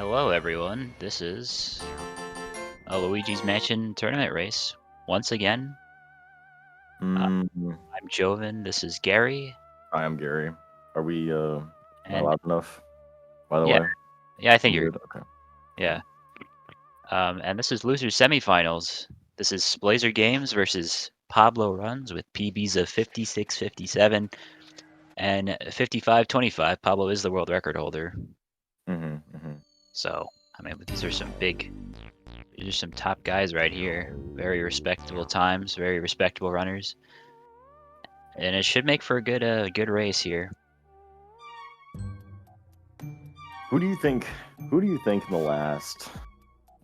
Hello everyone, this is a Luigi's Mansion tournament race. Once again, Mm, I'm Joven, this is Gary, I am Gary. Are we, am I and loud enough, by the yeah, way? yeah, I think I'm you're, good? Okay, yeah. cool. And this is losers semifinals. This is Splazergames versus Pablo runs with PBs of 56, 57, and 55-25. Pablo is the world record holder. Mm-hmm. So, I mean, these are some top guys right here. Very respectable times, very respectable runners. And it should make for a good race here. Who do you think, who do you think in the last,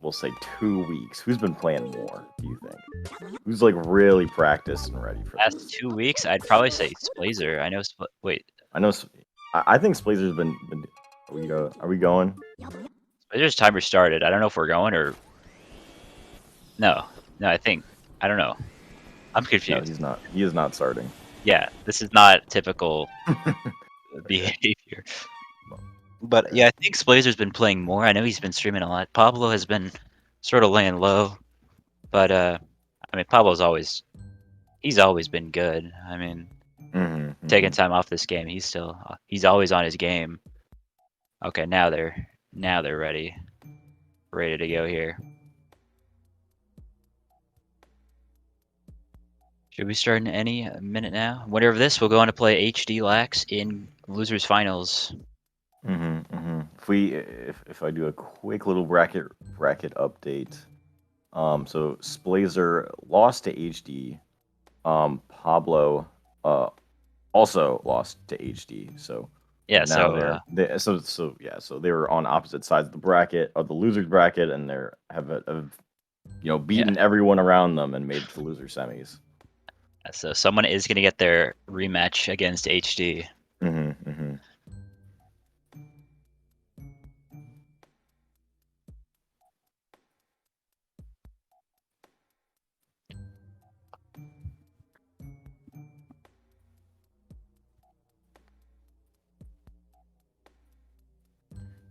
we'll say 2 weeks, who's been playing more, do you think? Who's, like, really practiced and ready for Last this? 2 weeks, I'd probably say Splazer. I know. Wait, I know, I think Splazer's been are we going? Splazer's timer started. I don't know if we're going or no. No, I don't know. I'm No, confused. he's not. He is not starting. Yeah, this is not typical Okay, behavior. But okay. yeah, I think Splazer's been playing more. I know he's been streaming a lot. Pablo has been sort of laying low, but I mean, he's always been good. I mean, taking Mm-hmm. time off this game, he's always on his game. Okay, now they're ready to go here. Should we start in any minute now? Winner of this will go on to play HD Lax in losers finals. If I do a quick little bracket update, so Splazer lost to HD. Pablo also lost to HD. So Yeah, now so so they were on opposite sides of the bracket of the losers bracket, and have yeah, beaten everyone around them and made it to the loser semis. so someone is gonna get their rematch against HD. Mm-hmm.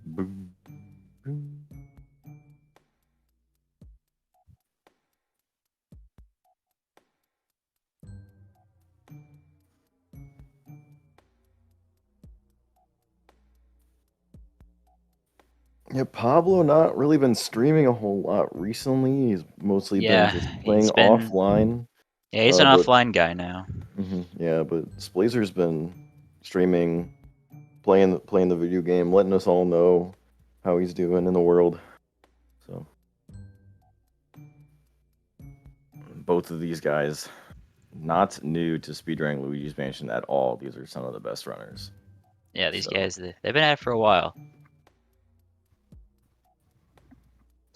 Boom, boom. Yeah, Pablo not really been streaming a whole lot recently. He's mostly been Yeah, just playing offline. he's an But offline guy now. yeah, but Splazer's been streaming, playing the video game, letting us all know how he's doing in the world. So both of these guys, not new to speedrunning Luigi's Mansion at all. These are some of the best runners. Yeah, these So guys they've been at it for a while.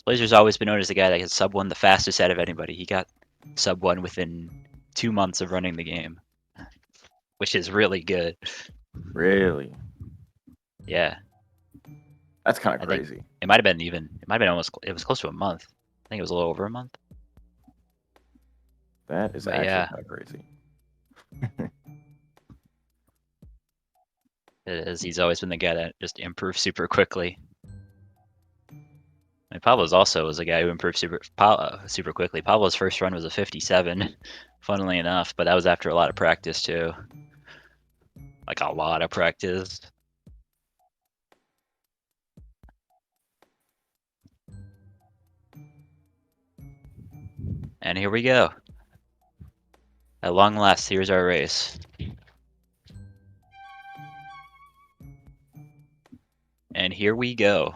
Blazer's always been known as the guy that can sub one the fastest out of anybody. He got sub one within 2 months of running the game, which is really good. really, Yeah, that's kind of I think crazy. it might have been almost. It was close to a month. I think it was a little over a month. That is But actually yeah, kind of crazy. it is. He's always been the guy that just improves super quickly. And Pablo's also was a guy who improved super quickly. Pablo's first run was a 57, funnily enough, but that was after a lot of practice too. Like a lot of practice. And here we go. At long last, here's our race. And here we go.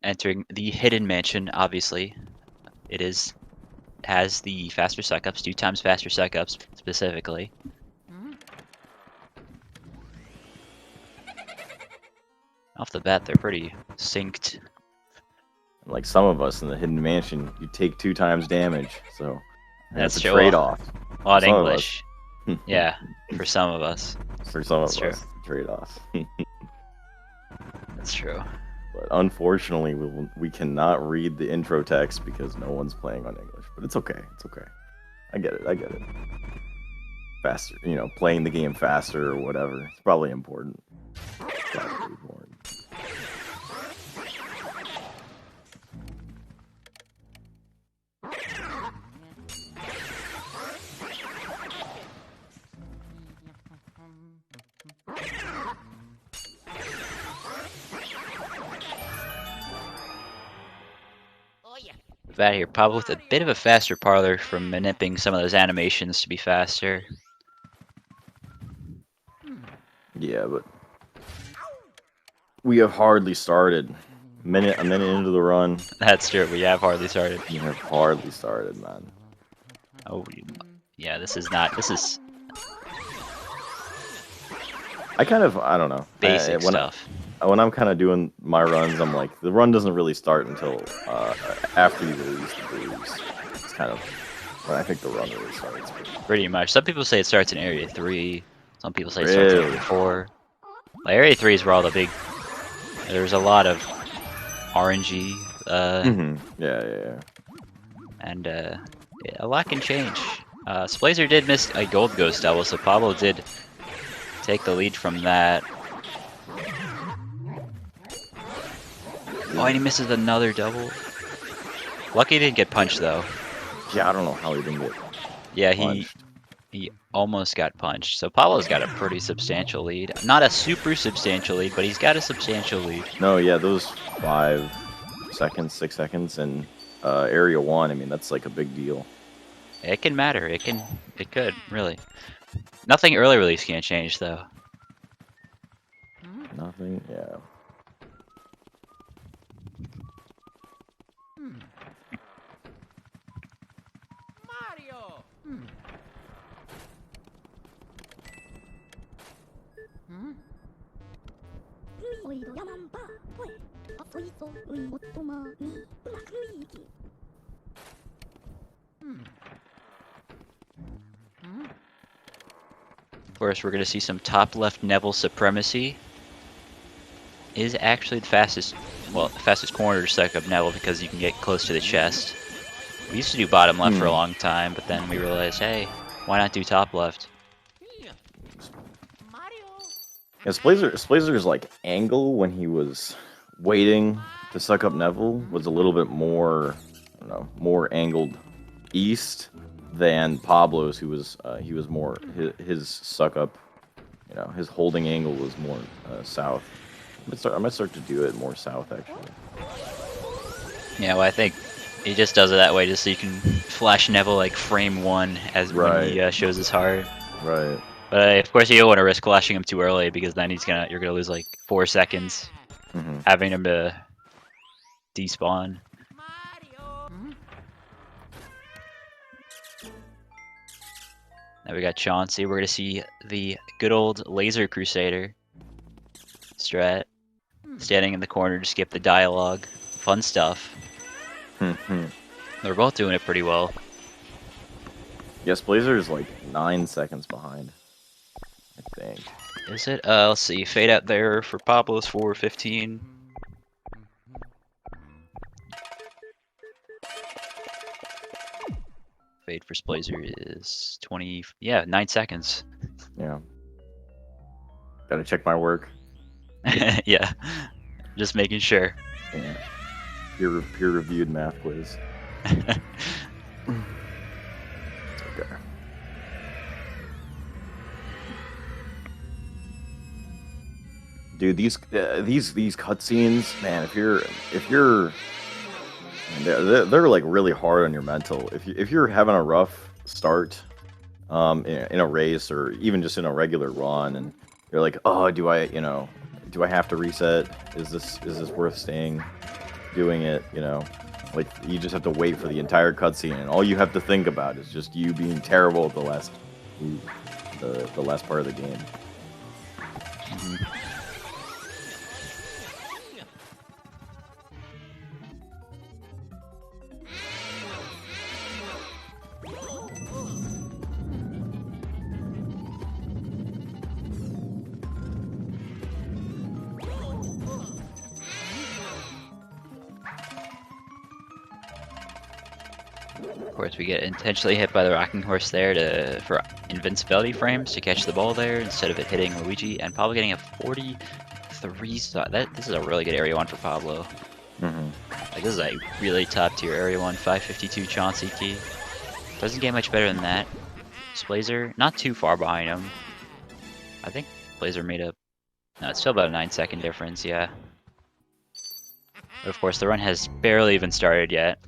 Entering the hidden mansion, obviously. It has the faster suck-ups, 2 times faster suck-ups specifically. Off the bat, they're pretty synced. Like some of us in the hidden mansion, you take 2 times damage, so that's That's a true. trade-off A for lot of some of us. English. Yeah, for some of us. For some That's of true. us, trade-off. That's true. But unfortunately, we cannot read the intro text because no one's playing on English. But it's okay. It's okay. I get it. faster, playing the game faster or whatever. It's probably important. Probably important. Out here, Pablo with a bit of a faster parlor from manipping some of those animations to be faster. Yeah, but we have hardly started. A minute into the run. That's true. We have hardly started. We have hardly started, man. Oh, yeah. This is not. This is I don't know. basic stuff. When I'm kind of doing my runs, I'm like, the run doesn't really start until after you release the booze. It's kind of when I think the run really starts. Pretty much. Some people say it starts in Area 3. Some people say it starts in Area 4. Like, Area 3 is where all the big... There's a lot of RNG. Yeah. And a lot can change. Splazer did miss a Gold Ghost double, so Pablo did take the lead from that. Oh, and he misses another double. Lucky he didn't get punched, though. Yeah, I don't know how he didn't get punched. He almost got punched. So Pablo's got a pretty substantial lead. Not a super substantial lead, but he's got a substantial lead. No, yeah, those 5 seconds, 6 seconds in Area 1, I mean, that's like a big deal. It can matter. It could, really. Nothing early release can't change, though. Nothing, yeah. Of course, we're going to see some top left Neville supremacy. Is actually the fastest corner to suck up Neville because you can get close to the chest. We used to do bottom left for a long time, but then we realized, hey, why not do top left? Yeah, Splazer's like angle when he was waiting to suck up Neville was a little bit more, I don't know, more angled east than Pablo's, he was more his suck up, his holding angle was more south. I might start to do it more south actually. Yeah, well, I think he just does it that way just so you can flash Neville like frame 1 as when he shows his heart. Right. But of course you don't want to risk flashing him too early because then you're gonna lose like 4 seconds having him to despawn. Now we got Chauncey. We're gonna see the good old Laser Crusader strat standing in the corner to skip the dialogue. Fun stuff. They're both doing it pretty well. Yes, Blazer is like 9 seconds behind, I think. Is it? Let's see. Fade out there for Pablo's 4:15. Fade for Splazer is 20. Yeah, 9 seconds. Yeah. Gotta check my work. Yeah. Just making sure. Yeah. Peer-reviewed math quiz. Okay. Dude, these cutscenes, man. If you're, they're like really hard on your mental. If you're having a rough start, in a race or even just in a regular run, and you're like, oh, do I have to reset? Is this worth staying, doing it? Like you just have to wait for the entire cutscene, and all you have to think about is just you being terrible at the last part of the game. Of course, we get intentionally hit by the rocking horse there for invincibility frames to catch the ball there instead of it hitting Luigi, and Pablo getting a 43 shot. This is a really good area 1 for Pablo. Like, this is a really top tier area 1, 552 Chauncey key. Doesn't get much better than that. Splazer, not too far behind him. I think Blazer made a... No, it's still about a 9-second difference, yeah. But of course, the run has barely even started yet.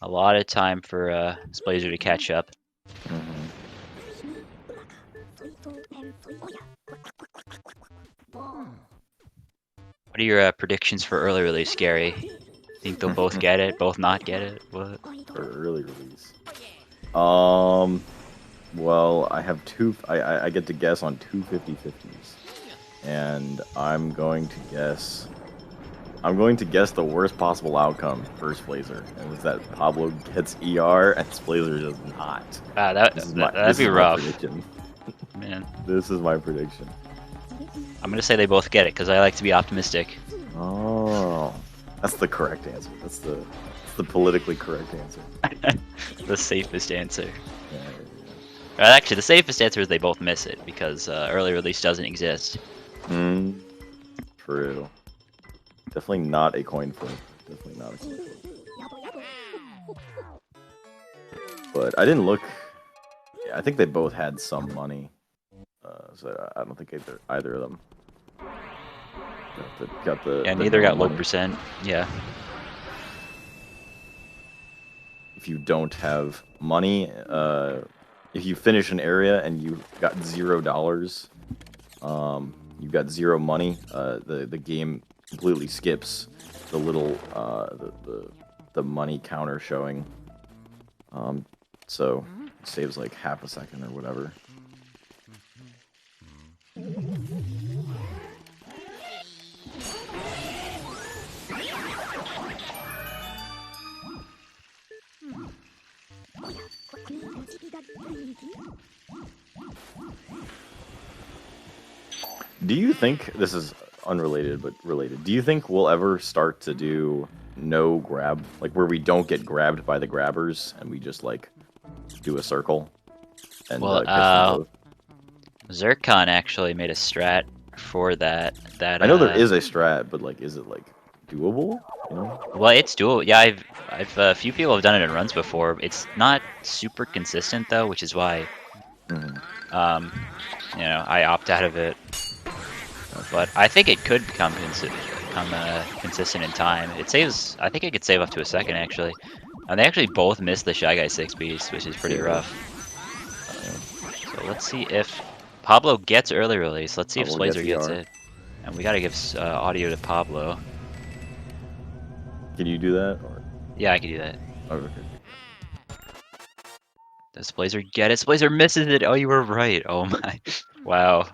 A lot of time for Splazer to catch up. What are your predictions for early release, Gary? Think they'll both get it, both not get it? What? For early release. Well, I have I get to guess on two 50-50s. And I'm going to guess the worst possible outcome for Splazer, and is that Pablo gets ER and Splazer does not. That'd be rough. Prediction. Man. This is my prediction. I'm gonna say they both get it because I like to be optimistic. Oh, that's the correct answer. That's the politically correct answer. The safest answer. Yeah. Actually, the safest answer is they both miss it because early release doesn't exist. True. Definitely not a coin flip. Definitely not a coin flip. But I didn't look. Yeah, I think they both had some money. So I don't think either of them got the. Yeah, the neither got low money. percent. Yeah. If you don't have money, if you finish an area and you got $0, you got zero money. The game completely skips the little the money counter showing. So it saves like half a second or whatever. Do you think, this is unrelated but related, do you think we'll ever start to do no grab, like where we don't get grabbed by the grabbers and we just like do a circle? And, Well, Zircon actually made a strat for that. I know there is a strat, but like, is it like doable? You know? Well, it's doable. Yeah, I've a few people have done it in runs before. It's not super consistent though, which is why you know, I opt out of it. But I think it could become consistent in time. It saves. I think it could save up to a second actually. And they actually both missed the Shy Guy 6 piece, which is pretty rough. So let's see if Pablo gets early release. Let's see if Splazer gets it. And we gotta give audio to Pablo. Can you do that? Or? Yeah, I can do that. Oh, okay. Does Splazer get it? Splazer misses it. Oh, you were right. Oh my. Wow.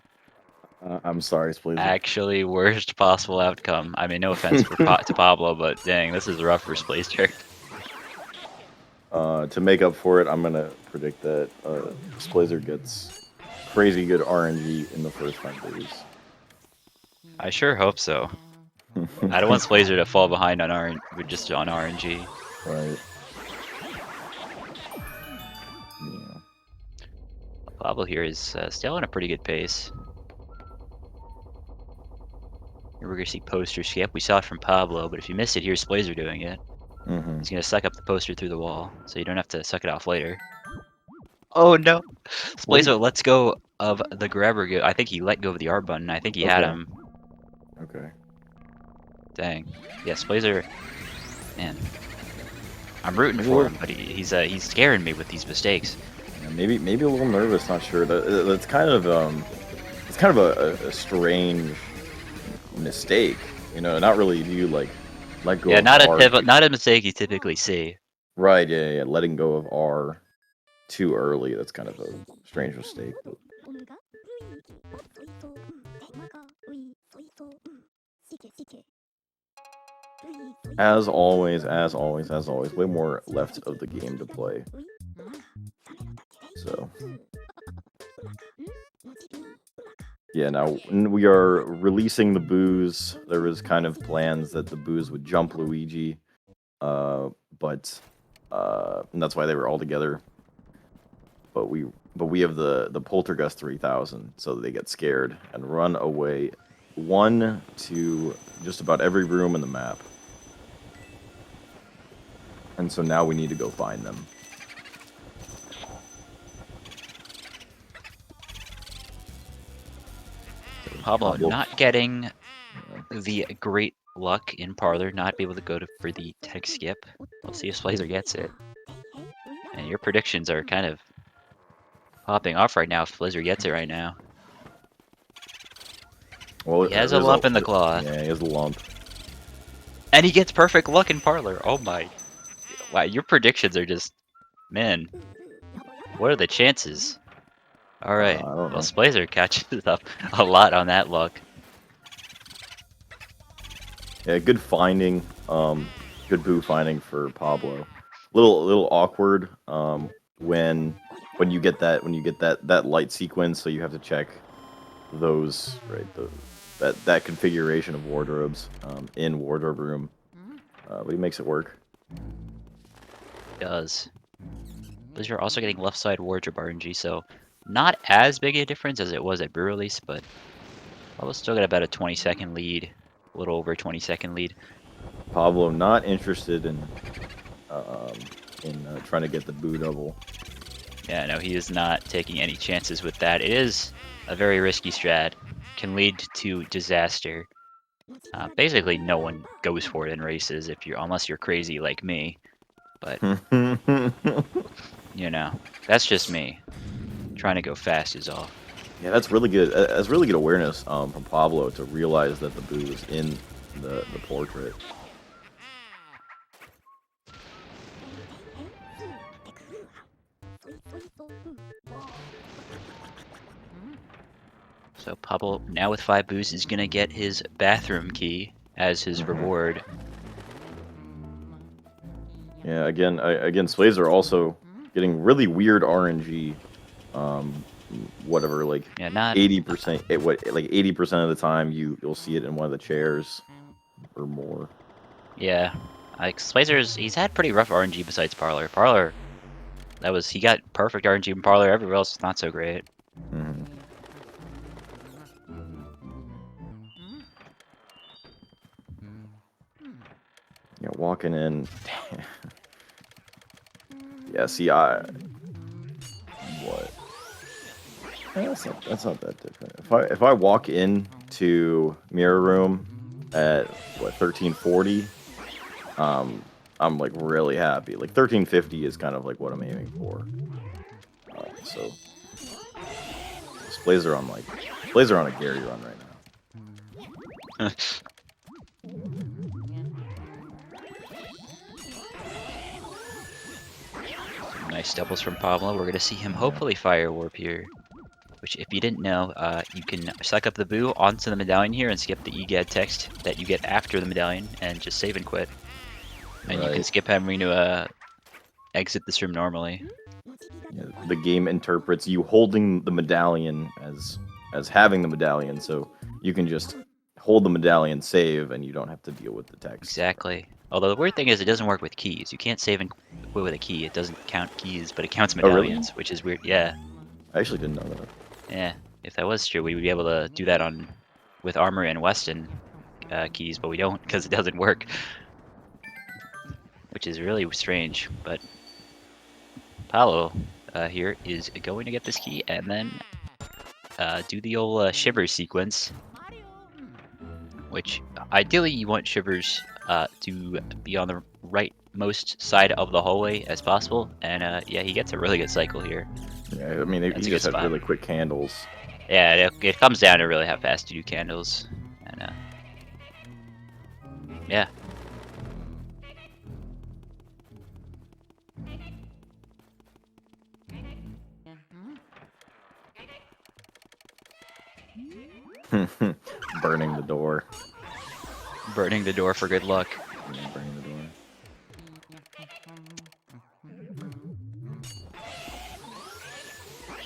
I'm sorry, Splazer. Actually, worst possible outcome. I mean, no offense to Pablo, but dang, this is rough for Splazer. To make up for it, I'm gonna predict that Splazer gets crazy good RNG in the first 5 days. I sure hope so. I don't want Splazer to fall behind on RNG. Right. Yeah. Pablo here is still on a pretty good pace. Here we're gonna see poster skip. We saw it from Pablo, but if you missed it, here's Splazer doing it. He's gonna suck up the poster through the wall, so you don't have to suck it off later. Oh no! Splazer lets go of the grabber. I think he let go of the R button. I think he had him. Okay. Dang. Yeah, Splazer. Man, I'm rooting for him, but he's scaring me with these mistakes. Yeah, maybe a little nervous. Not sure. That's kind of a strange mistake. You know, not really. You like let go. Yeah, of not a mistake you typically see. Right. Yeah. Letting go of R too early. That's kind of a strange mistake. But... As always, way more left of the game to play. So, yeah, now we are releasing the booze. There was kind of plans that the booze would jump Luigi, but and that's why they were all together. But we but we have the Poltergust 3000, so they get scared and run away 1 to just about every room in the map. And so now we need to go find them. Pablo not getting the great luck in Parlor, not be able to go for the tech skip. We'll see if Splazer gets it. And your predictions are kind of popping off right now if Splazer gets it right now. Well, He has a lump in the claw. Yeah, he has a lump. And he gets perfect luck in Parlor. Oh my. Wow, your predictions are just... Man. What are the chances? Alright. I don't know. Well, Splazer catches up a lot on that luck. Yeah, good finding. Good boo finding for Pablo. Little awkward. When you get that light sequence, so you have to check those that configuration of wardrobes in wardrobe room. But he makes it work. Does. Blizzard are also getting left side wardrobe RNG, so not as big a difference as it was at Brew Release, but I was still got about a 20-second lead, a little over a 20-second lead. Pablo not interested in trying to get the boo double. Yeah, no, he is not taking any chances with that. It is a very risky strat, can lead to disaster. Basically, no one goes for it in races unless you're crazy like me. But you know, that's just me. Trying to go fast is all. Yeah, that's really good. That's really good awareness from Pablo to realize that the boo is in the portrait. So Pablo, now with 5 boos, is gonna get his bathroom key as his reward. Yeah, again, Splazer also getting really weird RNG. Whatever, like Yeah, not 80%. Like 80% of the time you'll see it in one of the chairs or more. Yeah, like he's had pretty rough RNG besides Parlor. Parlor, he got perfect RNG in Parlor. Everywhere else, not so great. Mm-hmm. Yeah, walking in. Yeah, see, what? That's not that different. If I walk in to mirror room at 1340, I'm like really happy. Like 1350 is kind of like what I'm aiming for. So Splazer on a Gary run right now. Nice doubles from Pablo. We're gonna see him hopefully fire warp here. Which, if you didn't know, you can suck up the boo onto the medallion here and skip the EGAD text that you get after the medallion and just save and quit. And you can skip having to exit this room normally. Yeah, the game interprets you holding the medallion as having the medallion, so you can just hold the medallion, save, and you don't have to deal with the text. Exactly. Although the weird thing is it doesn't work with keys. You can't save and quit with a key. It doesn't count keys, but it counts medallions, which is weird. Yeah. I actually didn't know that. Yeah. If that was true, we would be able to do that with Armory and Weston keys, but we don't because it doesn't work. Which is really strange, but Pablo here is going to get this key and then do the old Shivers sequence, which ideally you want Shivers to be on the rightmost side of the hallway as possible, and yeah, he gets a really good cycle here. Yeah, I mean, he just had really quick candles. Yeah, it comes down to really how fast you do candles, and yeah. Burning the door. Burning the door for good luck. Yeah, burning the door.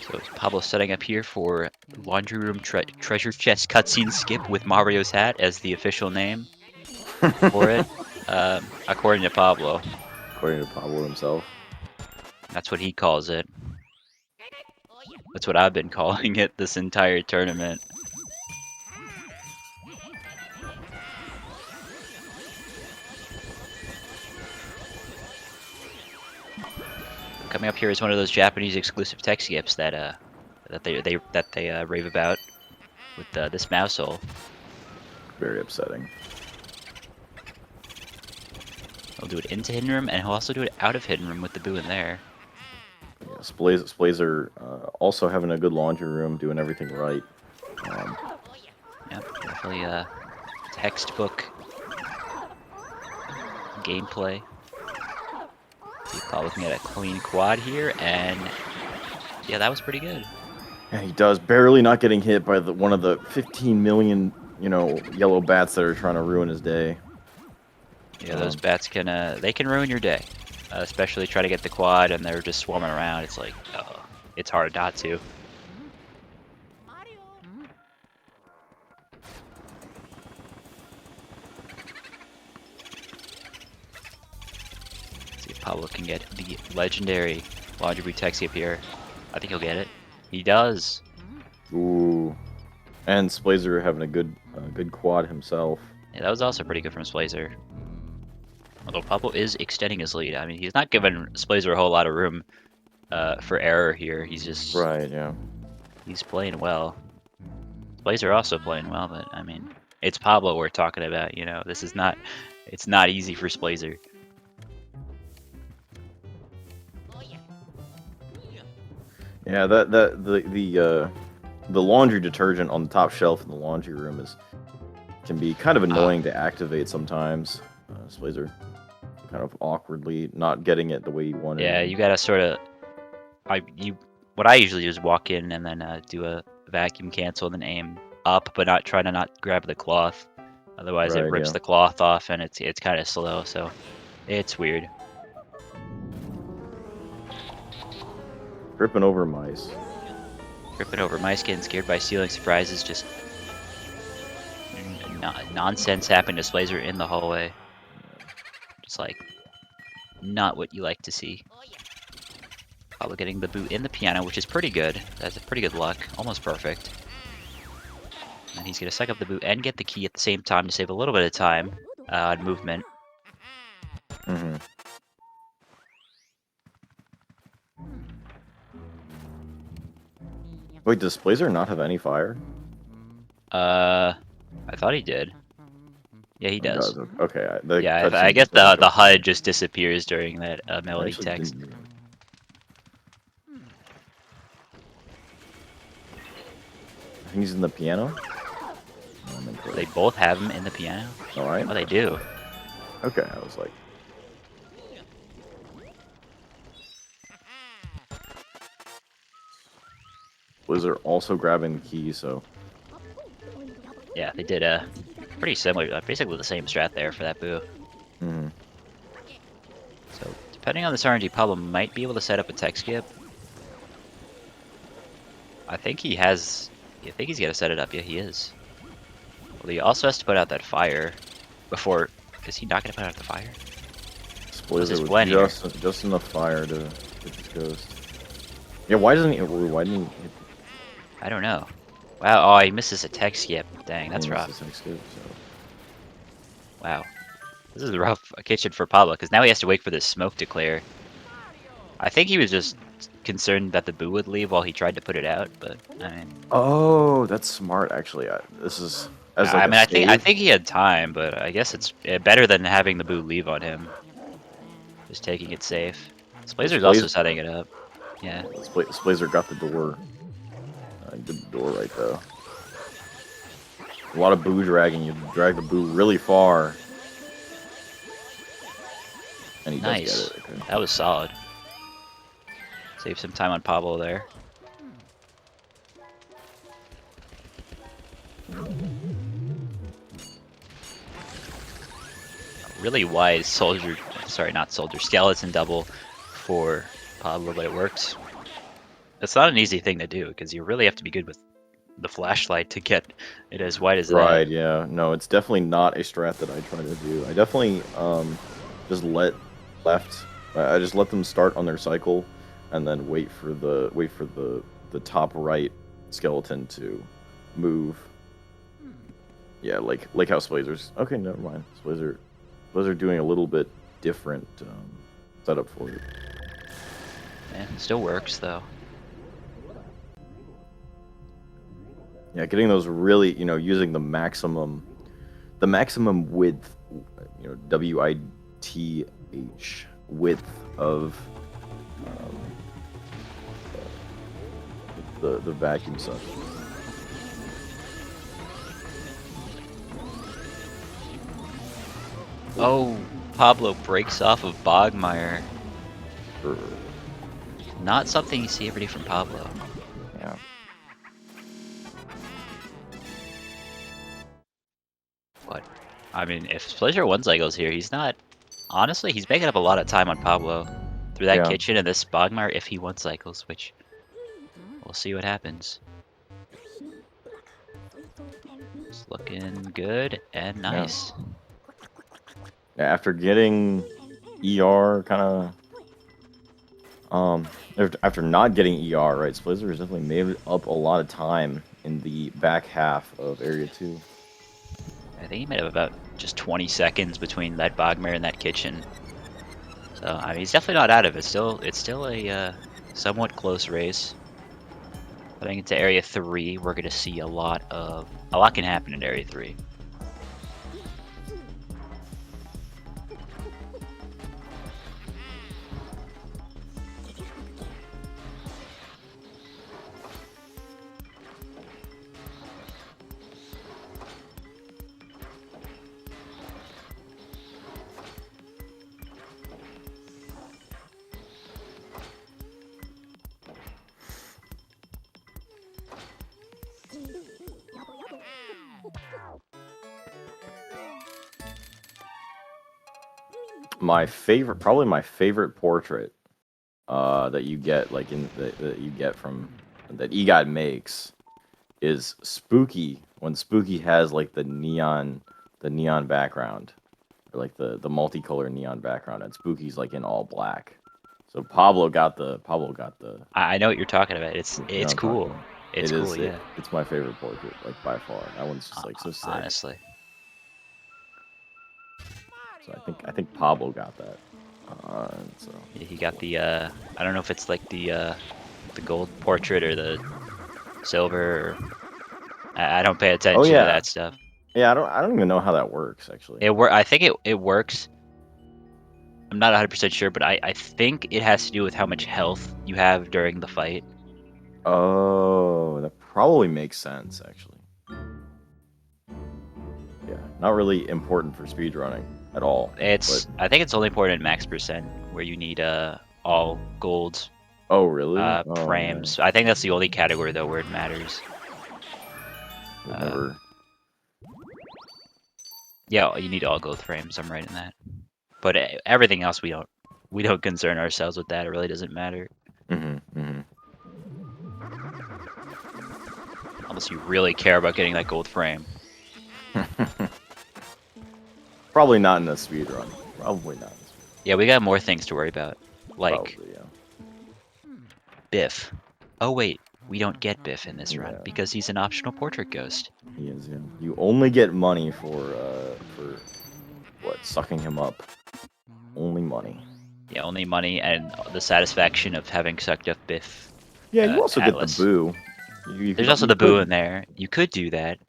So it's Pablo setting up here for Laundry Room Treasure Chest cutscene skip with Mario's hat as the official name for it, according to Pablo. According to Pablo himself. That's what he calls it. That's what I've been calling it this entire tournament. Coming up here is one of those Japanese exclusive tech skips that they rave about with this mouse hole. Very upsetting. He'll do it into hidden room, and he'll also do it out of hidden room with the boo in there. Yeah, Splazer also having a good laundry room, doing everything right. Yep, definitely textbook gameplay. See Pablo looking at a clean quad here, and yeah, that was pretty good. And he does, barely not getting hit by one of the 15 million, yellow bats that are trying to ruin his day. Yeah, those bats can they can ruin your day, especially try to get the quad and they're just swarming around. It's like, it's hard not to. See if Pablo can get the legendary laundry boot tech skip here. I think he'll get it. He does. Ooh, and Splazer having a good quad himself. Yeah, that was also pretty good from Splazer. Although Pablo is extending his lead. I mean, he's not giving Splazer a whole lot of room for error here. He's just Right, yeah. He's playing well. Splazer also playing well, but I mean, it's Pablo we're talking about. This is not. It's not easy for Splazer. Yeah, the laundry detergent on the top shelf in the laundry room can be kind of annoying to activate sometimes. Splazer kind of awkwardly not getting it the way you wanted. Yeah, you gotta sort of. What I usually do is walk in and then do a vacuum cancel and then aim up, but try to not grab the cloth. Otherwise, it rips the cloth off and it's kind of slow. So it's weird. Tripping over mice. Tripping over mice, getting scared by stealing surprises, just nonsense happening to Splazer in the hallway. Just like not what you like to see. Pablo getting the boot in the piano, which is pretty good. That's a pretty good luck, almost perfect. And he's gonna suck up the boot and get the key at the same time to save a little bit of time on movement. Mm-hmm. Wait, does Splazer not have any fire? I thought he did. Yeah, he does. Okay. Yeah, I guess the HUD just disappears during that melody text. I think he's in the piano. They both have him in the piano? Alright. Oh, they do. Okay, I was like... Blizzard also grabbing the key, so... Yeah, they did pretty similar, basically the same strat there for that boo. Mm-hmm. So, depending on this RNG, Pablo might be able to set up a tech skip. I think he has... I think he's got to set it up. Yeah, he is. Well, he also has to put out that fire before... Is he not going to put out the fire? Splazzer was just enough fire to get this ghost. Yeah, why didn't he... I don't know. Wow, oh, he misses a tech skip. Dang, that's rough. Wow. This is a rough kitchen for Pablo, because now he has to wait for this smoke to clear. I think he was just concerned that the boo would leave while he tried to put it out, but I mean... Oh, that's smart, actually. This is... I think he had time, but I guess it's better than having the boo leave on him. Just taking it safe. Splazer's also setting it up. Yeah. Splazer got the door. Did the door right though. A lot of boo dragging. You drag the boo really far. And he does get it. Okay. That was solid. Save some time on Pablo there. Really wise skeleton double for Pablo, but it works. It's not an easy thing to do, because you really have to be good with the flashlight to get it as wide as that. Right, yeah. No, it's definitely not a strat that I try to do. I definitely just I just let them start on their cycle and then wait for the the top right skeleton to move. Yeah, like how Splazer's. Okay, never mind. Splazer doing a little bit different setup for it. Yeah, still works though. Yeah, getting those really, using the maximum width, WITH width of the vacuum suction. Oh, Pablo breaks off of Bogmire. Not something you see every day from Pablo. Yeah. But, I mean, if Splasher One Cycle's here, he's not... Honestly, he's making up a lot of time on Pablo. Through that kitchen and this Bogmire if he One Cycles, which... We'll see what happens. It's looking good and nice. Yeah, after getting ER kind of... after not getting ER, right, Splazzer has definitely made up a lot of time in the back half of Area 2. I think he might have about just 20 seconds between that Bogmire and that kitchen. So, I mean, he's definitely not out of it. It's still a somewhat close race. Heading into Area 3, we're going to see a lot can happen in Area 3. Probably my favorite portrait that you get that you get from that EGOT makes is Spooky, when Spooky has like the neon background, or like the multicolor neon background, and Spooky's like in all black. So Pablo got the I know what you're talking about. It's cool. It's cool, yeah. It's my favorite portrait, like by far. That one's just like so sick. Honestly. So I think Pablo got that. So Yeah, he got the I don't know if it's like the gold portrait or the silver. I don't pay attention to that stuff. Yeah, I don't even know how that works actually. I think it works. I'm not 100% sure, but I think it has to do with how much health you have during the fight. Oh, that probably makes sense actually. Yeah, not really important for speedrunning at all. I think it's only important at max percent, where you need all gold. Oh really? Frames. Yeah. I think that's the only category though where it matters. Yeah, you need all gold frames. I'm right in that. But everything else we don't concern ourselves with that. It really doesn't matter. Unless you really care about getting that gold frame. Probably not in a speedrun. Probably not in a speedrun. Yeah, we got more things to worry about. Like probably, yeah. Biff. Oh wait, we don't get Biff in this run because he's an optional portrait ghost. He is, yeah. You only get money for what, sucking him up. Only money. Yeah, only money and the satisfaction of having sucked up Biff. Yeah, you also Atlas. get the boo. There's also the boo in there. You could do that.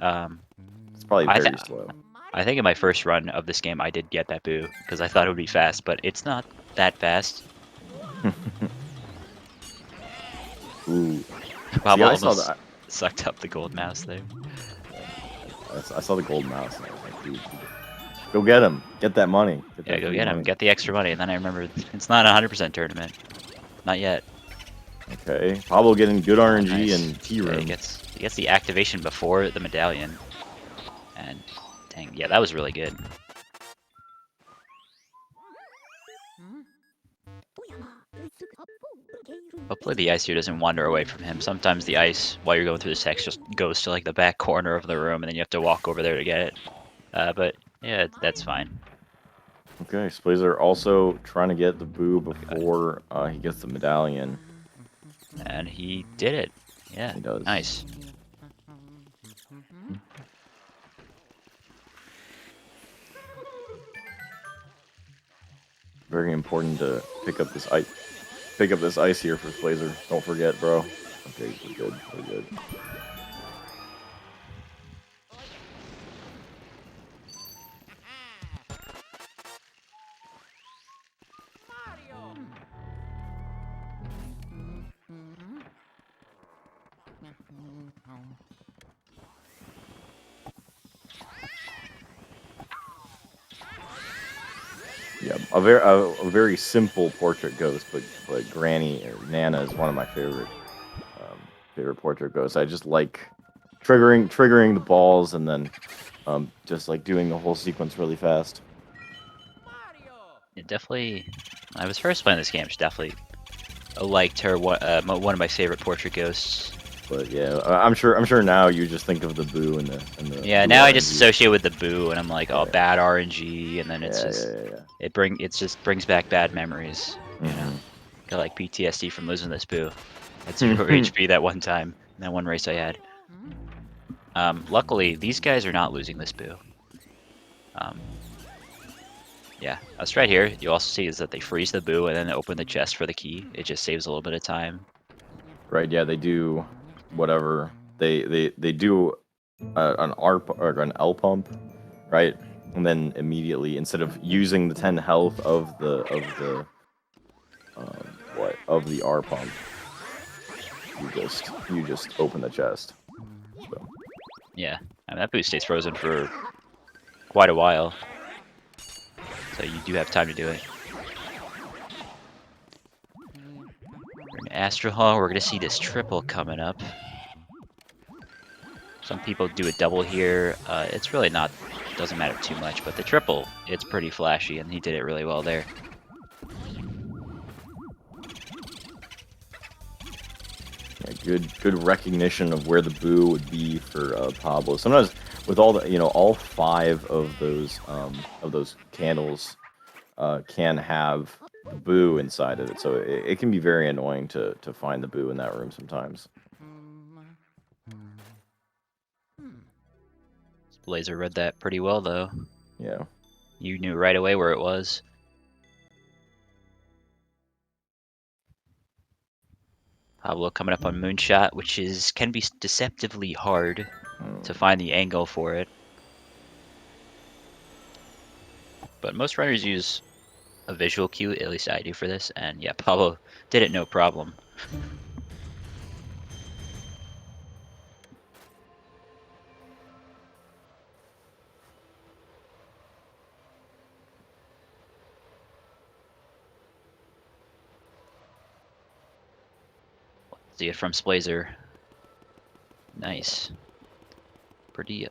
It's probably very slow. I think in my first run of this game, I did get that boo because I thought it would be fast, but it's not that fast. Ooh. Pablo almost sucked up the gold mouse there. I saw the gold mouse and I was like, dude, go get him. Get that money. Go get him. Get the extra money. And then I remembered it's not a 100% tournament. Not yet. Okay. Pablo getting good RNG and T-room. Yeah, he gets the activation before the medallion. And dang, yeah, that was really good. Hopefully the ice here doesn't wander away from him. Sometimes the ice, while you're going through this text, just goes to like the back corner of the room, and then you have to walk over there to get it. But yeah, that's fine. Okay, Splazer also trying to get the boo before he gets the medallion. And he did it. Yeah, He does. nice. Very important to pick up this ice. Pick up this ice here for Splazer. Don't forget, bro. Okay, we're good. We're good. Yeah, a very simple portrait ghost, but Granny or Nana is one of my favorite portrait ghosts. I just like triggering the balls and then just like doing the whole sequence really fast. It definitely. I was first playing this game. She definitely liked her. One of my favorite portrait ghosts. But yeah, I'm sure now you just think of the boo and the Yeah, blue now I just RNG. associate with the boo, and I'm like, oh, Yeah. bad RNG, and then it's Yeah, just yeah. it just brings back bad memories. You know, Mhm. got like PTSD from losing this boo. At 0 HP that one time, that one race I had. Luckily, these guys are not losing this boo. Yeah, that's right here. You also see is that they freeze the boo and then open the chest for the key. It just saves a little bit of time. Right, yeah, they do whatever they do an R or an L pump, right? And then immediately, instead of using the 10 health of the of the R pump, you just open the chest. So. Yeah, I mean, that boost stays frozen for quite a while, so you do have time to do it. We're in Astro Hall. We're gonna see this triple coming up. Some people do a double here. It's really not, doesn't matter too much, but the triple, it's pretty flashy, and he did it really well there. Yeah, good recognition of where the boo would be for Pablo. Sometimes with all the all 5 of those candles can have the boo inside of it, so it can be very annoying to find the boo in that room sometimes. Blazer read that pretty well though. Yeah. You knew right away where it was. Pablo coming up on Moonshot, which can be deceptively hard to find the angle for it. But most runners use a visual cue, at least I do for this, and yeah, Pablo did it no problem. See it from Splazer. Nice. Pretty